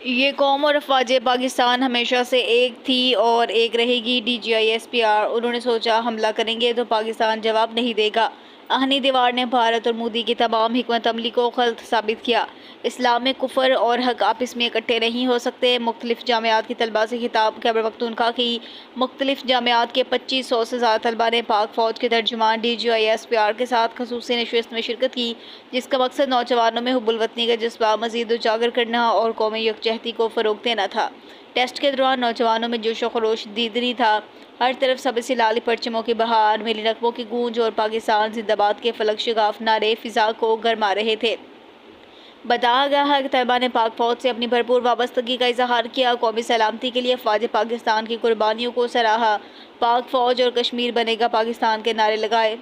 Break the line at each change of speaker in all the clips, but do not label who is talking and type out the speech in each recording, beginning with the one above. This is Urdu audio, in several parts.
یہ قوم اور افواج پاکستان ہمیشہ سے ایک تھی اور ایک رہے گی۔ DGI/SPR۔ انہوں نے سوچا حملہ کریں گے تو پاکستان جواب نہیں دے گا۔ آہنی دیوار نے بھارت اور مودی کی تمام حکمت عملی کو غلط ثابت کیا۔ اسلام میں کفر اور حق آپس میں اکٹھے نہیں ہو سکتے۔ مختلف جامعات کے طلباء سے خطاب۔ خیبر پختونخوا کی مختلف جامعات کے 2500 سے زیادہ طلباء نے پاک فوج کے ترجمان DGI/SPR کے ساتھ خصوصی نشست میں شرکت کی، جس کا مقصد نوجوانوں میں حب الوطنی کا جذبہ مزید اجاگر کرنا اور قومی یکجہتی کو فروغ دینا تھا۔ ٹیسٹ کے دوران نوجوانوں میں جوش و خروش دیدنی تھا۔ ہر طرف سبز سے لالی پرچموں کی بہار، ملی نغموں کی گونج اور پاکستان زندہ باد کے فلک شگاف نعرے فضا کو گرما رہے تھے۔ بتایا گیا ہے کہ طلباء نے پاک فوج سے اپنی بھرپور وابستگی کا اظہار کیا، قومی سلامتی کے لیے افواج پاکستان کی قربانیوں کو سراہا، پاک فوج اور کشمیر بنے گا پاکستان کے نعرے لگائے،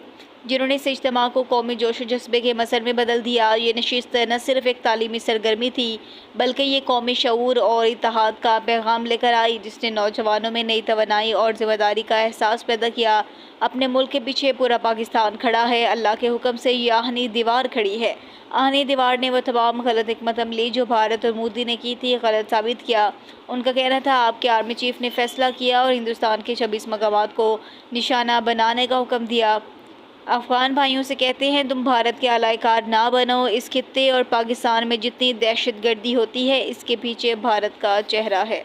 جنہوں نے اس اجتماع کو قومی جوش و جذبے کے مسئلے میں بدل دیا۔ یہ نشست نہ صرف ایک تعلیمی سرگرمی تھی، بلکہ یہ قومی شعور اور اتحاد کا پیغام لے کر آئی، جس نے نوجوانوں میں نئی توانائی اور ذمہ داری کا احساس پیدا کیا۔ اپنے ملک کے پیچھے پورا پاکستان کھڑا ہے، اللہ کے حکم سے یہ آہنی دیوار کھڑی ہے۔ آہنی دیوار نے وہ تمام غلط حکمت عملی جو بھارت اور مودی نے کی تھی، غلط ثابت کیا۔ ان کا کہنا تھا آپ کے آرمی چیف نے فیصلہ کیا اور ہندوستان کے 26 مقامات کو نشانہ بنانے کا حکم دیا۔ افغان بھائیوں سے کہتے ہیں تم بھارت کے اعلی کار نہ بنو۔ اس خطے اور پاکستان میں جتنی دہشت گردی ہوتی ہے، اس کے پیچھے بھارت کا چہرہ ہے۔